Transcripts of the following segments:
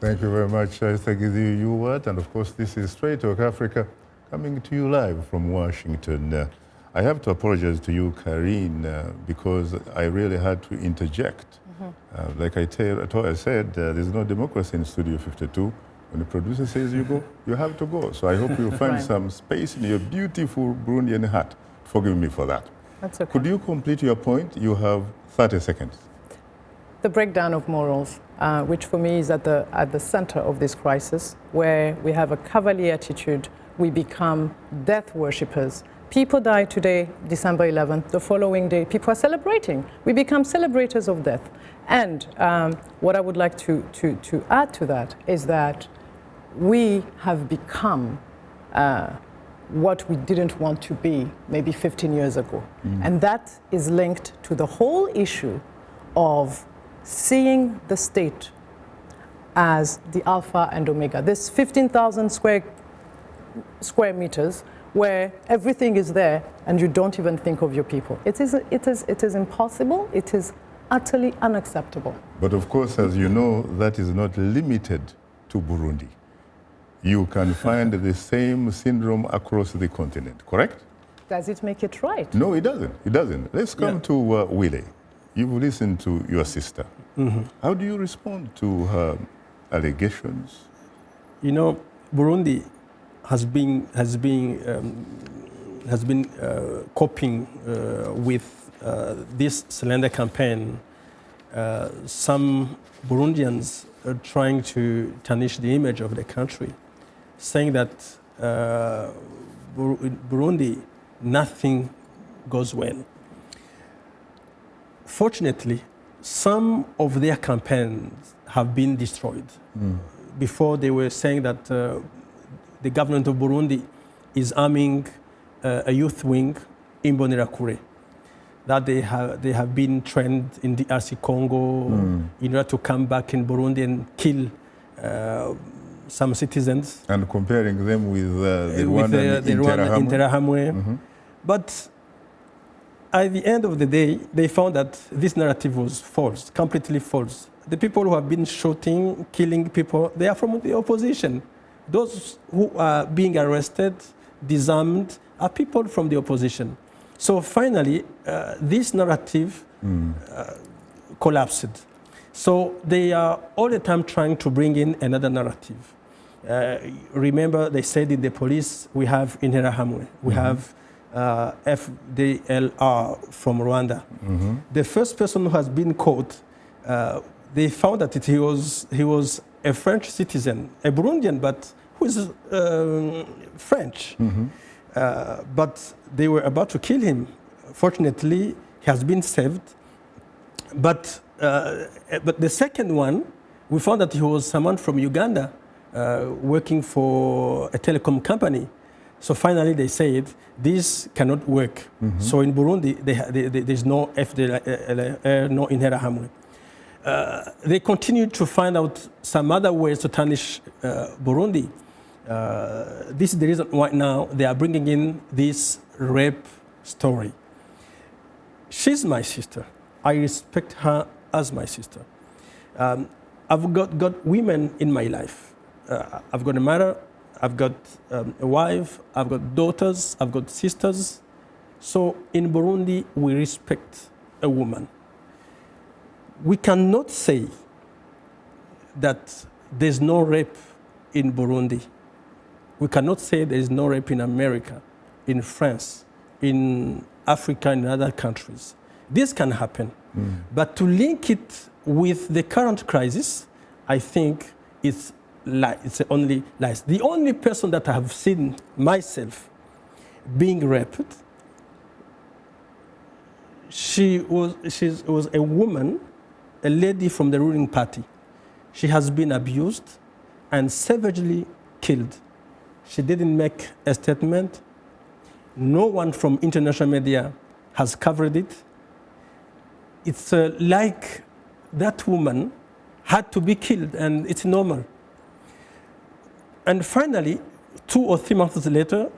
Thank you very much. I thank you, Ward. And of course, this is Straight Talk Africa coming to you live from Washington. I have to apologize to you, Carine, because I really had to interject. Like I said, there's no democracy in Studio 52. When the producer says you go, you have to go. So I hope you'll find some space in your beautiful Burundian hat. Forgive me for that. That's okay. Could you complete your point? You have 30 seconds. The breakdown of morals, which for me is at the center of this crisis, where we have a cavalier attitude, we become death worshippers. People die today, December 11th, the following day, people are celebrating. We become celebrators of death. And what I would like to add to that is that we have become what we didn't want to be maybe 15 years ago. And that is linked to the whole issue of seeing the state as the alpha and omega. This 15,000 square meters where everything is there and you don't even think of your people. It is impossible. It is utterly unacceptable. But of course, as you know, that is not limited to Burundi. You can find the same syndrome across the continent, correct? Does it make it right? No, it doesn't. It doesn't. Let's come to Willy. You've listened to your sister. How do you respond to her allegations? You know, Burundi has been coping with this slender campaign. Some Burundians are trying to tarnish the image of the country, saying that in Burundi nothing goes well. Fortunately, some of their campaigns have been destroyed. Before they were saying that the government of Burundi is arming a youth wing in Imbonerakure, that they have been trained in the DRC Congo in order to come back in Burundi and kill some citizens. And comparing them with the Rwanda Interahamwe. But at the end of the day, they found that this narrative was false, completely false. The people who have been shooting, killing people, they are from the opposition. Those who are being arrested, disarmed, are people from the opposition. So finally, this narrative collapsed. So they are all the time trying to bring in another narrative. Remember, they said in the police, we have Interahamwe, we have FDLR from Rwanda. The first person who has been caught, they found that he was a French citizen, a Burundian, but who is French. But they were about to kill him. Fortunately, he has been saved. But the second one, we found that he was someone from Uganda working for a telecom company. So finally, they said, this cannot work. So in Burundi, there's no FDLR, no Interahamwe. They continued to find out some other ways to tarnish Burundi. This is the reason why now they are bringing in this rape story. She's my sister. I respect her as my sister. I've got women in my life. I've got a mother, I've got a wife, I've got daughters, I've got sisters. So in Burundi, we respect a woman. We cannot say that there's no rape in Burundi. We cannot say there is no rape in America, in France, in Africa, and in other countries. This can happen. But to link it with the current crisis, I think it's only lies. The only person that I have seen myself being raped, she was a woman, a lady from the ruling party. She has been abused and savagely killed. She didn't make a statement. No one from international media has covered it. It's like that woman had to be killed, and it's normal. And finally, 2 or 3 months later,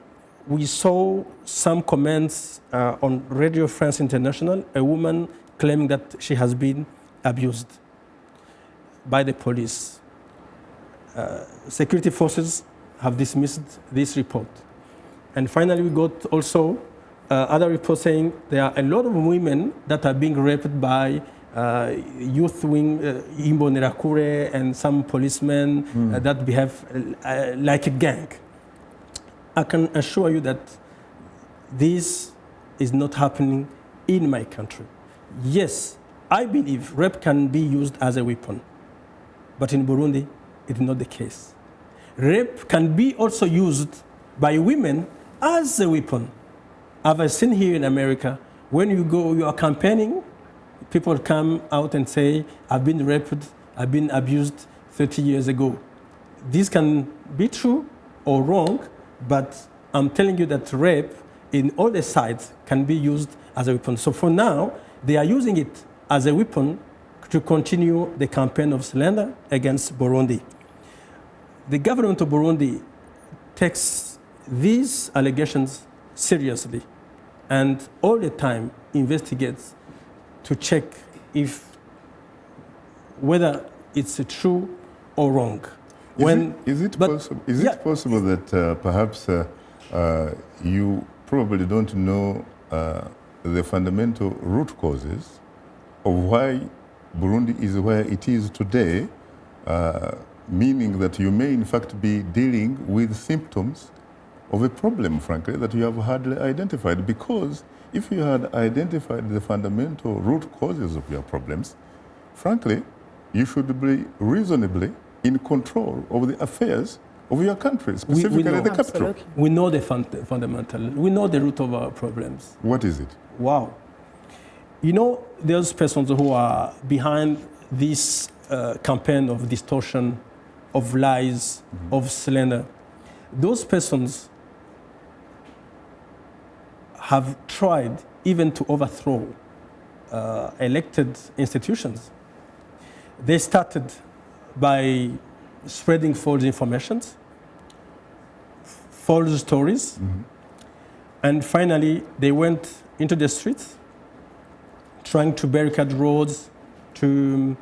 we saw some comments on Radio France International, a woman claiming that she has been abused by the police. Security forces have dismissed this report. And finally, we got also other reports saying there are a lot of women that are being raped by youth wing Imbonerakure and some policemen that behave like a gang. I can assure you that this is not happening in my country. Yes, I believe rape can be used as a weapon, but in Burundi, it's not the case. Rape can be also used by women as a weapon. I've seen here in America, when you are campaigning, people come out and say, I've been raped, I've been abused 30 years ago. This can be true or wrong, but I'm telling you that rape in all the sides can be used as a weapon. So for now, they are using it as a weapon to continue the campaign of slander against Burundi. The government of Burundi takes these allegations seriously and all the time investigates to check whether it's true or wrong. Is it possible that perhaps you probably don't know the fundamental root causes of why Burundi is where it is today, meaning that you may in fact be dealing with symptoms of a problem, frankly, that you have hardly identified? Because if you had identified the fundamental root causes of your problems, frankly, you should be reasonably in control of the affairs of your country, specifically the capital. Absolutely. We know the fundamental, we know the root of our problems. What is it? Wow. You know, there's persons who are behind this campaign of distortion, of lies, of slander. Those persons have tried even to overthrow elected institutions. They started by spreading false information, false stories, and finally they went into the streets trying to barricade roads, to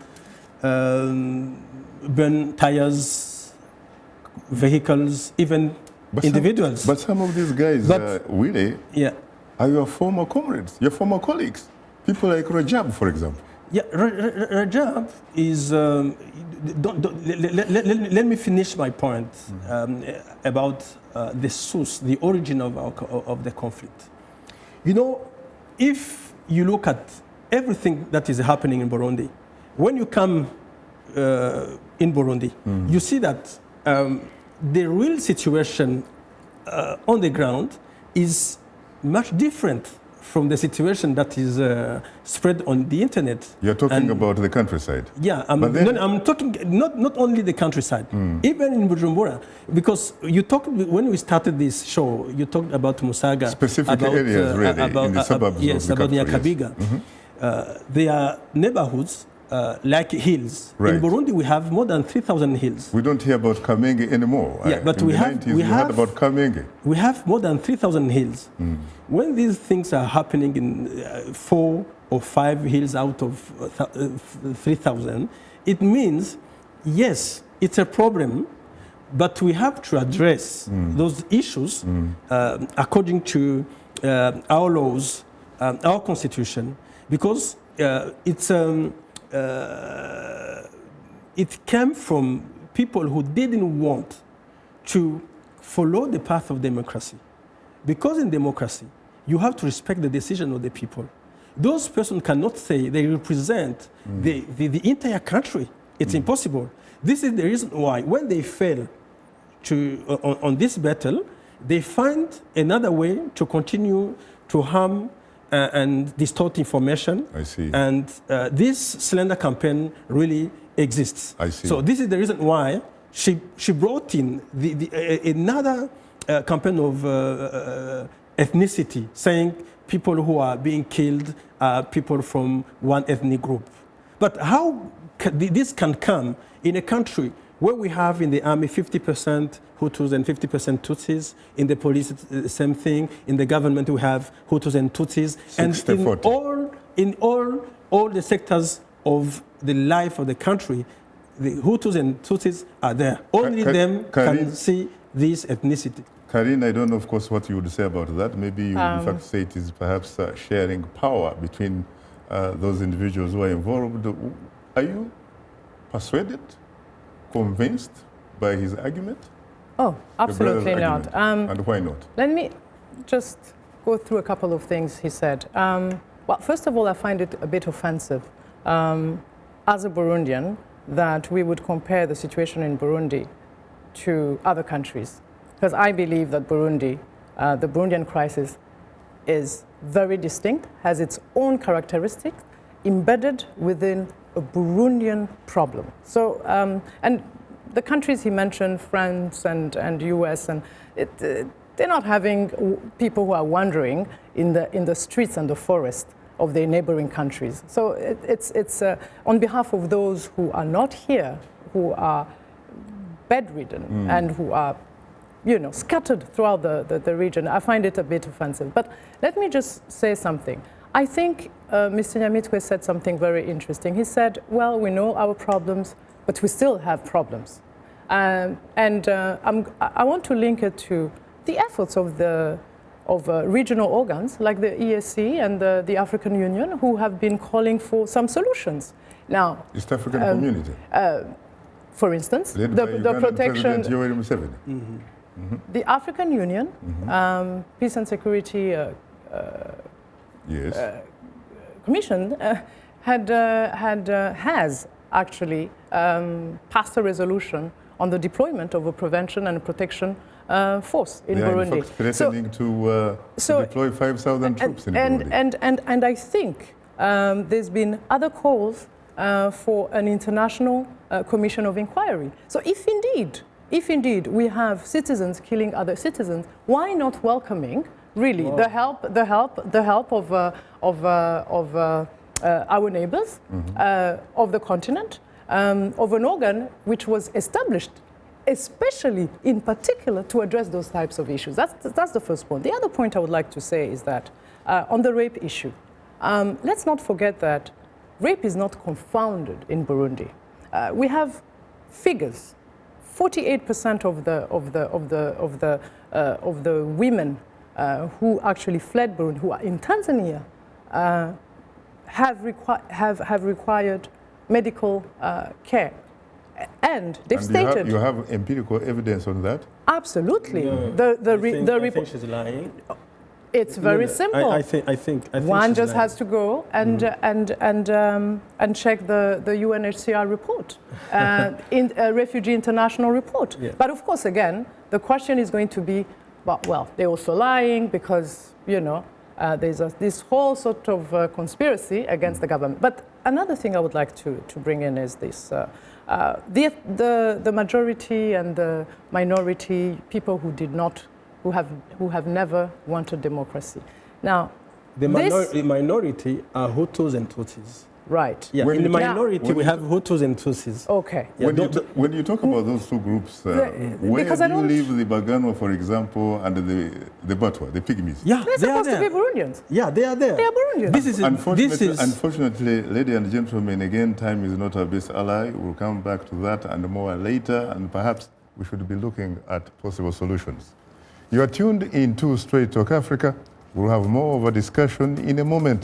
burn tires, vehicles, even individuals. But some of these guys, Willy, are your former comrades, your former colleagues. People like Rajab, for example. Yeah, Rajab is... let me finish my point about the source, the origin of the conflict. You know, if you look at everything that is happening in Burundi, when you come in Burundi, you see that the real situation on the ground is much different from the situation that is spread on the internet. You're talking about the countryside. Yeah, I'm talking not only the countryside, even in Bujumbura, because you talked, when we started this show, you talked about Musaga. Specific areas, really, in the suburbs yes, of the about Nyakabiga. Yes. They are neighborhoods like hills. Right. In Burundi, we have more than 3,000 hills. We don't hear about Kamenge anymore. Yeah, but in we the have 90s, we heard about Kamenge. We have more than 3,000 hills. When these things are happening in 4 or 5 hills out of 3,000, it means, yes, it's a problem, but we have to address those issues according to our laws, our constitution, because it came from people who didn't want to follow the path of democracy. Because in democracy, you have to respect the decision of the people. Those persons cannot say they represent the entire country. It's impossible. This is the reason why when they fail on this battle, they find another way to continue to harm and distort information. I see. And this slander campaign really exists. I see. So this is the reason why she brought in another campaign of ethnicity, saying people who are being killed are people from one ethnic group. But how this can come in a country where we have in the army 50% Hutus and 50% Tutsis, in the police the same thing, in the government we have Hutus and Tutsis, and in all the sectors of the life of the country, the Hutus and Tutsis are there. Only them can see this ethnicity. Carine, I don't know, of course, what you would say about that. Maybe you, in fact, say it is perhaps sharing power between those individuals who are involved. Are you persuaded, convinced by his argument? Oh, absolutely not. And why not? Let me just go through a couple of things he said. Well, first of all, I find it a bit offensive as a Burundian that we would compare the situation in Burundi to other countries. Because I believe that Burundi, the Burundian crisis, is very distinct, has its own characteristics, embedded within a Burundian problem. So, and the countries he mentioned, France and US, and they're not having people who are wandering in the streets and the forest of their neighboring countries. So it's on behalf of those who are not here, who are bedridden and who are, you know, scattered throughout the region. I find it a bit offensive. But let me just say something. I think Mr. Nyamitwe said something very interesting. He said, well, we know our problems, but we still have problems. I want to link it to the efforts of regional organs like the ESC and the African Union, who have been calling for some solutions. Now, East African Community, for instance, the protection. The African Union, Peace and Security Commission has actually passed a resolution on the deployment of a prevention and protection force in Burundi. They are in fact threatening to deploy 5,000 troops in Burundi. And I think there's been other calls for an international commission of inquiry. So if indeed we have citizens killing other citizens, why not welcoming really the help of our neighbors, of the continent, of an organ which was established especially in particular to address those types of issues. That's the first point. The other point I would like to say is that on the rape issue, let's not forget that rape is not confounded in Burundi. We have figures. 48% of the women who actually fled Burundi, who are in Tanzania, have required medical care. And they've stated... You have empirical evidence on that? Absolutely. No, I think she's lying. It's very simple. I think one just has to go and check the UNHCR report, in a Refugee International report. Yeah. But of course, again, the question is going to be, well, they're also lying because, you know, there's this whole sort of conspiracy against the government. But another thing I would like to bring in is this. The majority and the minority, people who have never wanted democracy. Now, the minority are Hutus and Tutsis. Right. Yeah. In the minority, we have Hutus and Tutsis. Okay. When you talk about those two groups, where do you leave the Bagano, for example, and the Batwa, the Pygmies? Yeah, they're supposed to be Burundians. Yeah, they are there. They are Burundians. Unfortunately, ladies and gentlemen, again, time is not our best ally. We'll come back to that and more later, and perhaps we should be looking at possible solutions. You are tuned in to Straight Talk Africa. We'll have more of a discussion in a moment.